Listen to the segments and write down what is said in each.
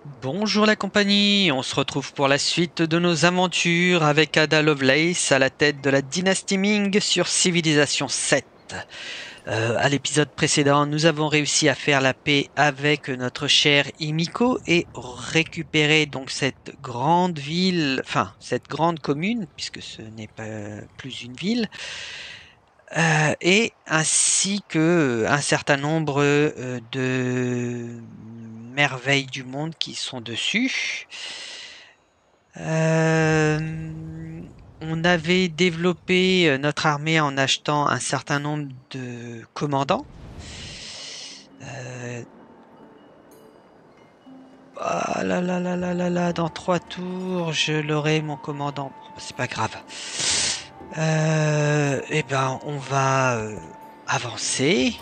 Bonjour la compagnie, on se retrouve pour la suite de nos aventures avec Ada Lovelace à la tête de la dynastie Ming sur Civilisation 7. À l'épisode précédent, nous avons réussi à faire la paix avec notre cher Himiko et récupérer donc cette grande ville, enfin cette grande commune, puisque ce n'est pas plus une ville, et ainsi que un certain nombre de merveilles du monde qui sont dessus. On avait développé notre armée en achetant un certain nombre de commandants. Euh, ah là là là là là là, dans 3 tours, je l'aurai mon commandant. Bon, c'est pas grave. Eh ben, on va avancer.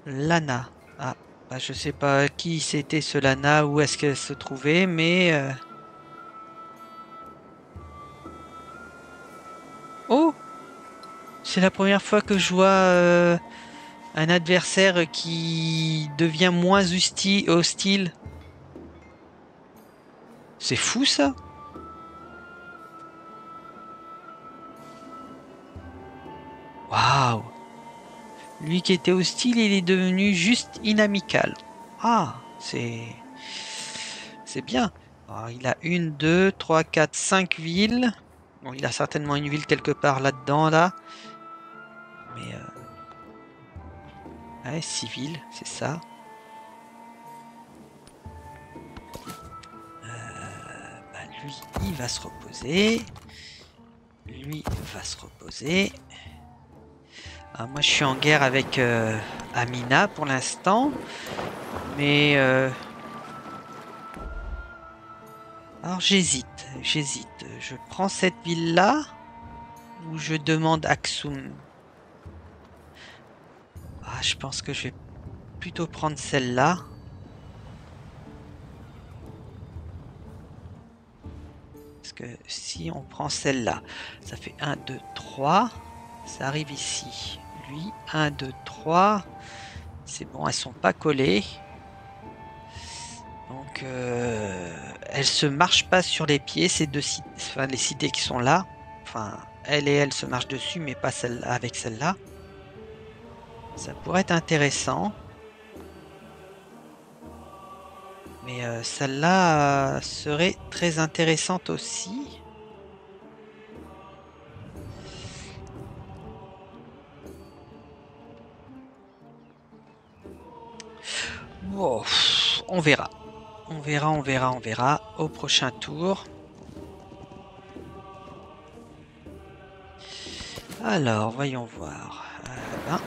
Lana. Ah, bah, je sais pas qui c'était ce Lana, où est-ce qu'elle se trouvait, mais oh, c'est la première fois que je vois un adversaire qui devient moins hostile. C'est fou ça. Waouh. Lui qui était hostile, il est devenu juste inamical. Ah, c'est bien. Alors, il a une, deux, trois, quatre, cinq villes. Bon, il a certainement une ville quelque part là-dedans, là. Mais ouais, civil, c'est ça. Bah, lui, il va se reposer. Lui va se reposer. Ah, moi, je suis en guerre avec Amina pour l'instant. Mais alors j'hésite. Je prends cette ville-là ou je demande Aksum. Ah, je pense que je vais plutôt prendre celle-là. Parce que si on prend celle-là, ça fait un, 2, 3. Ça arrive ici. Lui, un, 2, 3. C'est bon, elles sont pas collées. Donc, elles se marchent pas sur les pieds, ces deux cités, enfin, les cités qui sont là. Enfin, elle et elle se marchent dessus, mais pas celle avec celle-là. Ça pourrait être intéressant. Mais celle-là serait très intéressante aussi. Bon, on verra. On verra au prochain tour. Alors, voyons voir. Ben,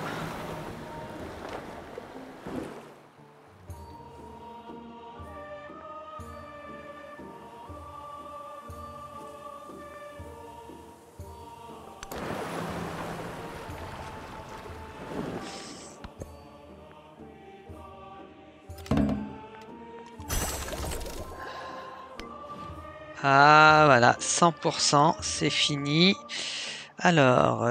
ah, voilà, 100%, c'est fini. Alors,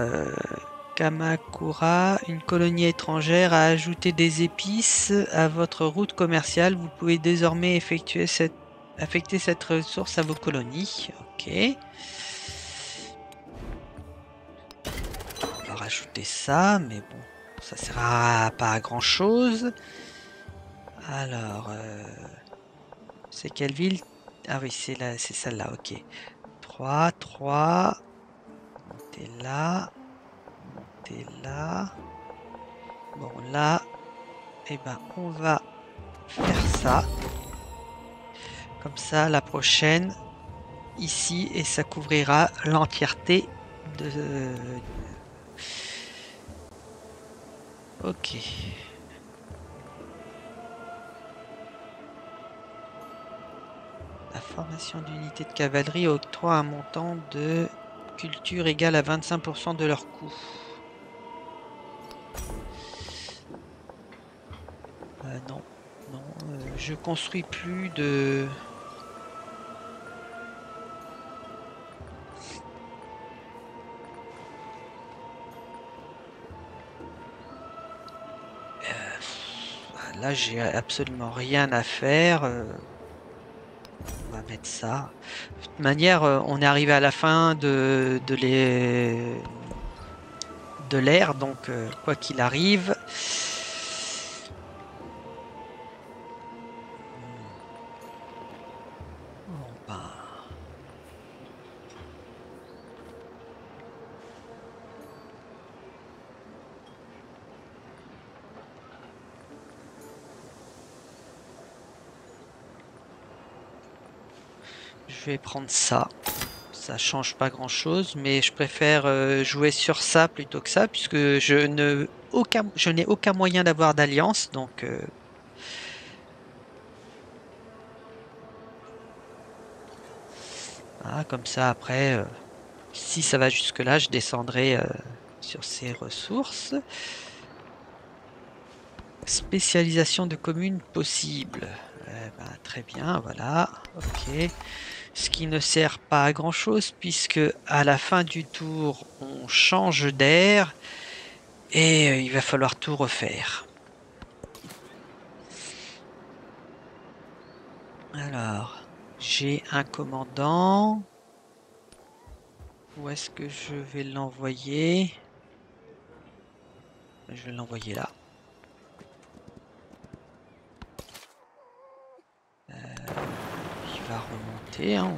Kamakura, une colonie étrangère a ajouté des épices à votre route commerciale. Vous pouvez désormais affecter cette ressource à vos colonies. Ok. On va rajouter ça, mais bon, ça sert pas à grand chose. Alors, c'est quelle ville? Ah oui, c'est celle-là, ok. 3, 3. Montez là, montez là. Bon, là, eh ben, on va faire ça. Comme ça, la prochaine, ici, et ça couvrira l'entièreté de... Ok. La formation d'unités de cavalerie octroie un montant de culture égal à 25% de leur coût. Non, non, je construis plus de... Là, j'ai absolument rien à faire. On va mettre ça. De toute manière, on est arrivé à la fin de l'ère, donc quoi qu'il arrive. Bon, ben, je vais prendre ça. Ça change pas grand chose, mais je préfère jouer sur ça plutôt que ça, puisque je n'ai aucun moyen d'avoir d'alliance, donc ah, comme ça après, si ça va jusque là, je descendrai sur ces ressources. Spécialisation de communes possible. Très bien, voilà, ok. Ce qui ne sert pas à grand chose, puisque à la fin du tour, on change d'air et il va falloir tout refaire. Alors, j'ai un commandant. Où est-ce que je vais l'envoyer? Je vais l'envoyer là. Il va remonter, hein,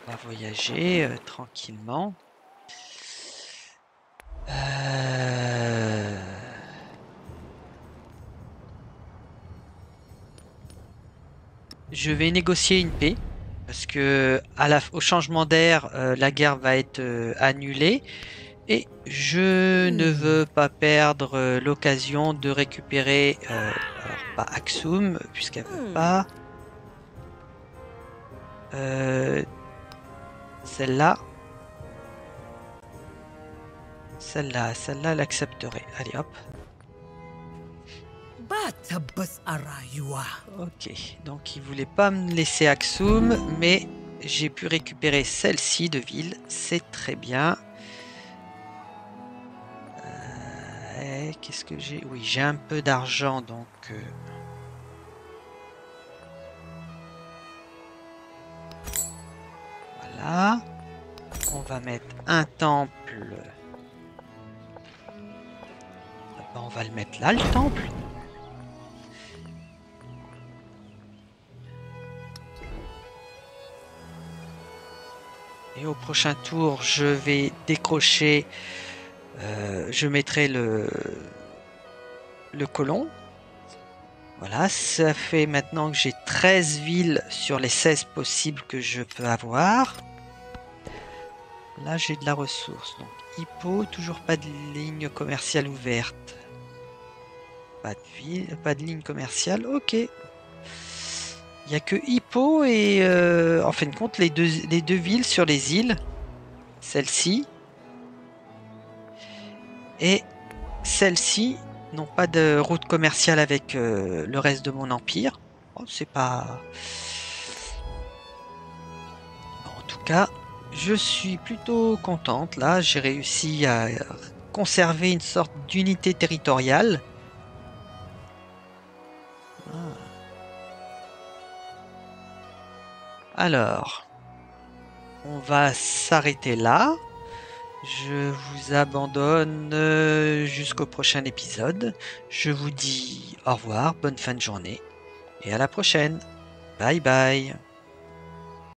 on va voyager tranquillement. Je vais négocier une paix. Parce que au changement d'air, la guerre va être annulée. Et je ne veux pas perdre l'occasion de récupérer, alors pas Axum, puisqu'elle veut pas. Celle-là. Celle-là, elle accepterait. Allez hop. Ok, donc il voulait pas me laisser Axum, mais j'ai pu récupérer celle-ci de ville, c'est très bien. Qu'est-ce que j'ai? Oui, j'ai un peu d'argent, donc voilà. On va mettre un temple. On va le mettre là, le temple. Et au prochain tour, je vais décrocher, je mettrai le colon. Voilà, ça fait maintenant que j'ai 13 villes sur les 16 possibles que je peux avoir. Là, j'ai de la ressource. Donc, Hippo, toujours pas de ligne commerciale ouverte. Pas de ville, pas de ligne commerciale. Ok. Il n'y a que Hippo et, en fin de compte, les deux villes sur les îles. Celle-ci. Et celle-ci n'ont pas de route commerciale avec le reste de mon empire. Oh, c'est pas... En tout cas, je suis plutôt contente. Là, j'ai réussi à conserver une sorte d'unité territoriale. Alors, on va s'arrêter là. Je vous abandonne jusqu'au prochain épisode. Je vous dis au revoir, bonne fin de journée et à la prochaine. Bye bye.